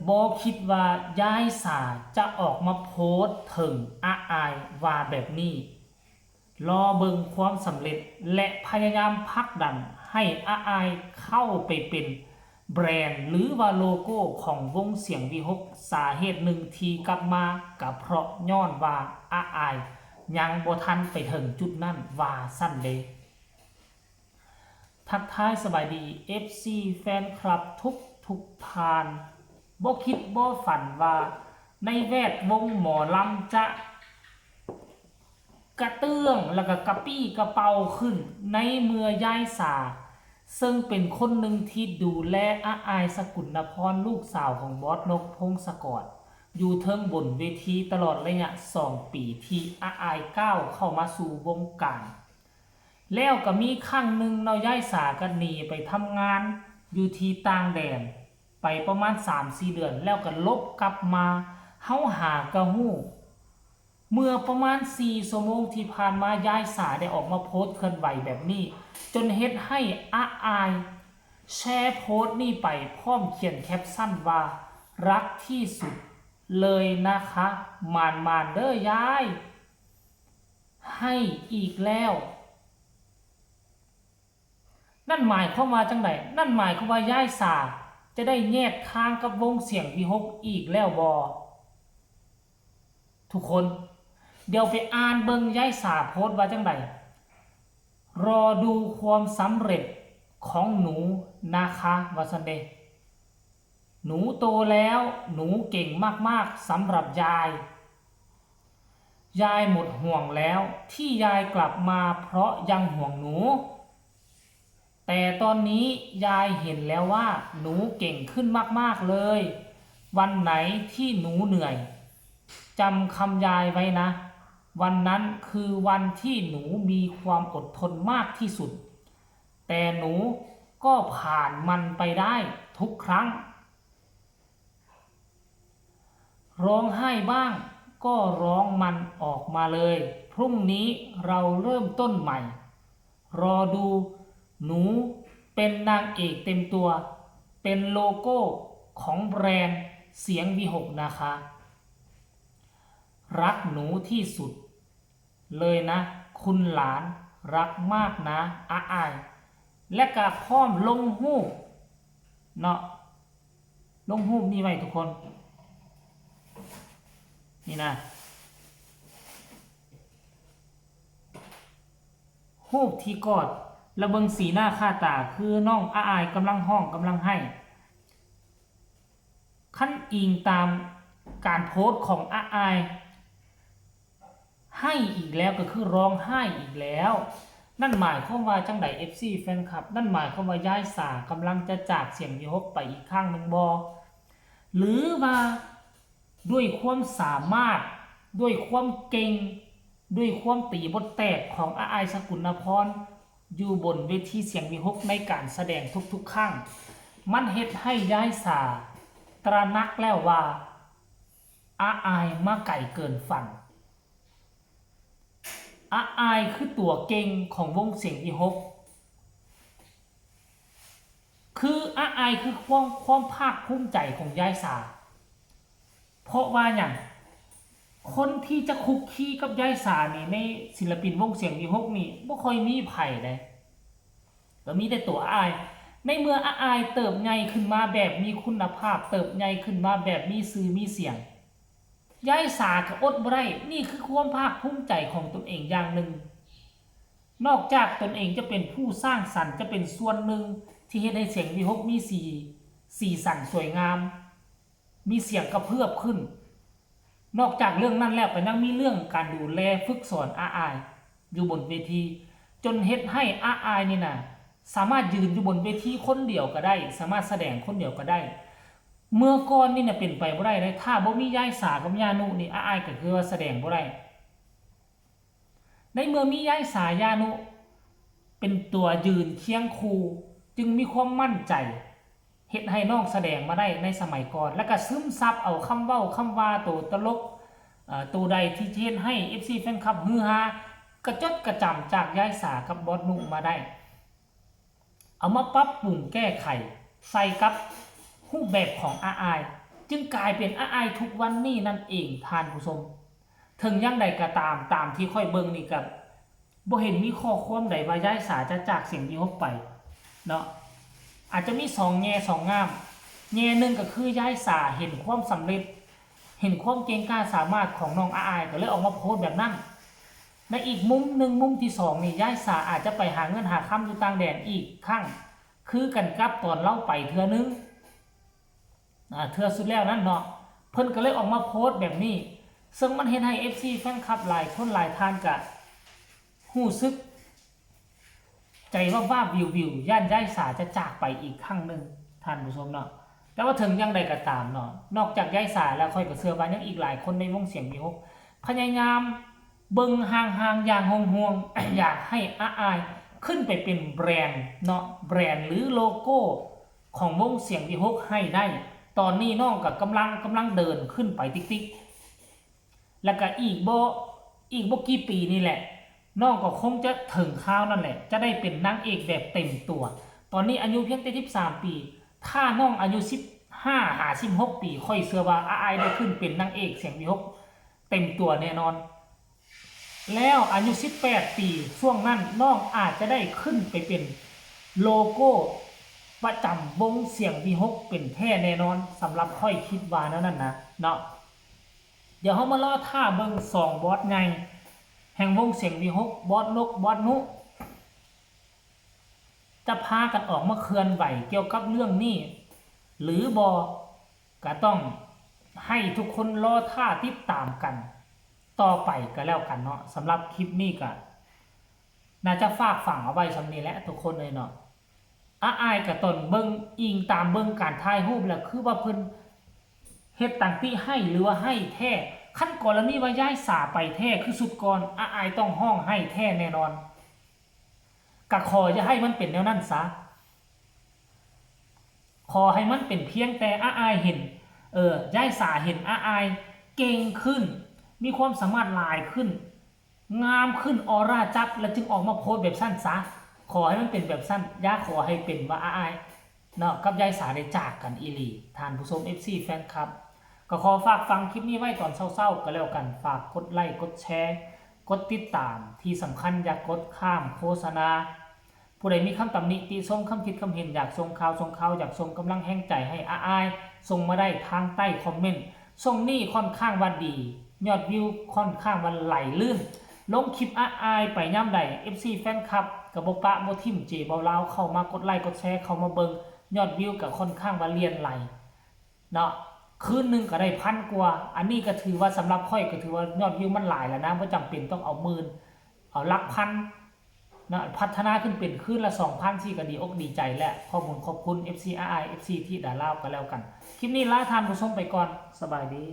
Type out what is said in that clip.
บ่คิดว่ายายสาจะออกมาโพสต์ถึงอาอายว่าแบบนี้รอเบิ่งความสำเร็จและพยายามผลักดันให้อาอายเข้าไปเป็นแบรนด์หรือว่าโลโก้ของวงเสียงวีหกสาเหตุหนึ่งที่กลับมาก็เพราะย้อนว่าอาอายยังบ่ทันไปถึงจุดนั้นว่าสั้นเดะทักทายสบายดี FC แฟนคลับทุกท่านบ่คิดบ่ฝันว่าในแวดวงหมอลำจะกระเตื้องแล้วก็กระปี้กระเป๋าขึ้นในเมื่อยายสาซึ่งเป็นคนหนึ่งที่ดูแลอาอายสกุลพรลูกสาวของบอสนกพงศกรอยู่เทิงบนเวทีตลอดระยะ2 ปีที่อาอายก้าวเข้ามาสู่วงการแล้วก็มีครั้งหนึ่งเนาะยายสาก็หนีไปทำงานอยู่ที่ต่างแดนไปประมาณ 3-4 เดือนแล้วก็ลบกลับมาเฮาหากะฮู้เมื่อประมาณ4 ชั่วโมงที่ผ่านมายายสาได้ออกมาโพสต์เคลื่อนไหวแบบนี้จนเฮ็ดให้อาอายแชร์โพสต์นี้ไปพร้อมเขียนแคปชั่นว่ารักที่สุดเลยนะคะมานเด้อยายให้อีกแล้วนั่นหมายความว่าจังไดนั่นหมายความว่ายายสาจะได้แยกทางกับวงเสียงวีหกอีกแล้วบ่ทุกคนเดี๋ยวไปอ่านเบิ่งยายสาโพสต์ว่าจังไดรอดูความสำเร็จของหนูนะคะว่าซั่นเด้หนูโตแล้วหนูเก่งมากๆสำหรับยายหมดห่วงแล้วที่ยายกลับมาเพราะยังห่วงหนูแต่ตอนนี้ยายเห็นแล้วว่าหนูเก่งขึ้นมากๆเลยวันไหนที่หนูเหนื่อยจำคำยายไว้นะวันนั้นคือวันที่หนูมีความอดทนมากที่สุดแต่หนูก็ผ่านมันไปได้ทุกครั้งร้องไห้บ้างก็ร้องมันออกมาเลยพรุ่งนี้เราเริ่มต้นใหม่รอดูหนูเป็นนางเอกเต็มตัวเป็นโลโก้ของแบรนด์เสียงวีหกนะคะรักหนูที่สุดเลยนะคุณหลานรักมากนะอาอายและก็พร้อมลงรูปเนาะลงรูปนี่ไว้ทุกคนนี่นะรูปที่กอดระเบิงสีหน้าค่าตาคือน้องอาอายกำลังห้องกำลังให้ขั้นอิงตามการโพสต์ของอาอายให้อีกแล้วก็คือร้องไห้อีกแล้วนั่นหมายความว่าจังได FC แฟนคลับนั่นหมายความว่ายายสากำลังจะจากเสียงวีหกไปอีกข้างหนึ่งบอหรือว่าด้วยความสามารถด้วยความเก่งด้วยความตีบทแตกของอาอายสกุลพรอยู่บนเวทีเสียงวีหกในการแสดงทุกๆครั้งมันเฮ็ดให้ยายสาตระหนักแล้วว่าอาอายมาไกลเกินฝันอาอายคือตัวเก่งของวงเสียงวีหกคืออาอายคือความภาคภูมิใจของยายสาเพราะว่าอย่างคนที่จะคุกคีกับยายสานี่ในศิลปินวงเสียงวีหกนี่ไม่ค่อยมีไผ่เลยก็มีแต่ตัวอาอายในเมื่ออาอายเติบใหญ่ขึ้นมาแบบมีคุณภาพเติบใหญ่ขึ้นมาแบบมีชื่อมีเสียงยายสาก็อดบ่ได้นี่คือความภาคภูมิใจของตนเองอย่างหนึ่งนอกจากตนเองจะเป็นผู้สร้างสรรค์จะเป็นส่วนหนึ่งที่เฮ็ดให้เสียงวีหกมีสีสันสวยงามมีเสียงกระเพื่อมขึ้นนอกจากเรื่องนั้นแล้วก็ยังมีเรื่องการดูแลฝึกสอนอาอายอยู่บนเวทีจนเฮ็ดให้อาอายนี่นะสามารถยืนอยู่บนเวทีคนเดียวก็ได้สามารถแสดงคนเดียวก็ได้เมื่อก่อนนี่เนี่ยเป็นไปบ่ได้เลยถ้าบ่มียายสากับยานุนี่อาอายก็คือว่าแสดงบ่ได้ในเมื่อมียายสายานุเป็นตัวยืนเคียงคู่จึงมีความมั่นใจเฮ็ดให้น้องแสดงมาได้ในสมัยก่อนแล้วก็ซึมซับเอาคำเว้าคำว่าตัวตลกตัวใดที่เฮ็ดให้ FC แฟนคลับฮือฮากระจดกระจำจากยายสากับบอสนุมาได้เอามาปรับปรุงแก้ไขใส่กับรูปแบบของอาอาย จึงกลายเป็นอ้ายทุกวันนี้นั่นเองท่านผู้ชมถึงยังใดก็ตามที่ค่อยเบิ่งนี่กับบ่เห็นมีข้อความใดว่ายายสาจะจากเสียงวิหกไปเนาะอาจจะมี2แง่2งามแง่หนึ่งก็คือยายสาเห็นความสำเร็จเห็นความเก่งกล้าสามารถของน้องอ้ายก็เลยออกมาโพสต์แบบนั้นในอีกมุมหนึ่งมุมที่2นี่ยายสาอาจจะไปหาเงินหาค่ำอยู่ต่างแดนอีกครั้งคือกันกับตอนเล่าไปเทื่อนึงเทื่อสุดแล้วนั่นเนาะเพิ่นก็เลยออกมาโพสต์แบบนี้ซึ่งมันเห็นให้ FC แฟนคลับหลายคนหลายท่านก็รู้สึกใจว่าวิวย่านยายสาจะจากไปอีกครั้งหนึ่งท่านผู้ชมเนาะแต่ว่าถึงยังใดก็ตามเนาะนอกจากยายสาแล้วค่อยก็เชื่อว่ายังอีกหลายคนในวงเสียงวิหกพยายามเบิ่งห่างๆอย่างห่วงๆ อยากให้อ้ายขึ้นไปเป็นแบรนด์เนาะแบรนด์หรือโลโก้ของวงเสียงวิหกให้ได้ตอนนี้น้องก็กำลังเดินขึ้นไปติ๊กๆแล้วก็อีกบ่กี่ปีนี่แหละน้องก็คงจะถึงคราวนั่นแหละจะได้เป็นนางเอกแบบเต็มตัวตอนนี้อายุเพียงแต่13ปีถ้าน้องอายุ15-16ปีค่อยเชื่อว่าอ้ายได้ขึ้นเป็นนางเอกเสียงวิหกเต็มตัวแน่นอนแล้วอายุ18ปีช่วงนั้นน้องอาจจะได้ขึ้นไปเป็นโลโก้ประจำวงเสียงวิหกเป็นแท้แน่นอนสำหรับค่อยคิดว่านั่นนะเนาะเดี๋ยวเรามารอท่าเบิ่ง2บอสไงแห่งวงเสียงวิหกบอสนกบอสนุจะพากันออกมาเคลื่อนไหวเกี่ยวกับเรื่องนี้หรือบอก็ต้องให้ทุกคนรอท่าติดตามกันต่อไปก็แล้วกันเนาะสำหรับคลิปนี้ก็น่าจะฝากฝังเอาไว้สำนี้แหละทุกคนเลยเนาะอ้ายกับตนเบิ่งอิงตามเบิ่งการถ่ายรูปแล้วคือว่าเพิ่นเฮ็ดต่างที่ให้หรือว่าให้แท้ขั้นกรณีว่าย้ายสาไปแท้คือสุดก่อนอ้ายต้องห้องให้แท้แน่นอนกะขอจะให้มันเป็นแนวนั้นซะขอให้มันเป็นเพียงแต่อ้ายเห็นย้ายสาเห็นอ้ายเก่งขึ้นมีความสามารถหลายขึ้นงามขึ้นออร่าจับแล้วจึงออกมาโพสแบบสั้นซะขอให้มันเป็นแบบสั้นอย่าขอให้เป็นว่าอ้ายเนาะกับยายสาได้จากกันอีหลีท่านผู้ชม FC แฟนคลับก็ขอฝากฟังคลิปนี้ไว้ตอนเศร้าๆก็แล้วกันฝากกดไลค์กดแชร์กดติดตามที่สำคัญอย่ากดข้ามโฆษณาผู้ใดมีคำตำหนิติชมคำคิดคำเห็นอยากส่งข่าวอยากส่งกำลังแห่งใจให้อ้ายส่งมาได้ทางใต้คอมเมนต์ส่งนี่ค่อนข้างว่าดียอดวิวค่อนข้างว่าไหลลื่นลงคลิปอ้ายไปย่ำใด FC แฟนคลับกับบปะโบทิมเจเบาลาวเข้ามากดไลค์กดแชร์เข้ามาเบิงยอดวิวกับค่อนข้างว่าเลียนไหลเนาะคืนนึงก็ได้1,000 กว่าอันนี้ก็ถือว่าสำหรับค่อยก็ถือว่ายอดวิวมันหลายแล้วนะไม่จำเป็นต้องเอาหมื่นเอาหลักพันนะพัฒนาขึ้นเป็นคืนละ 2,000 ที่ก็ดีอกดีใจและข้อมูลขอบคุณ FCRI FC ที่ด่าลาวกันแล้วกันคลิปนี้ลาท่านผู้ชมไปก่อนสบายดี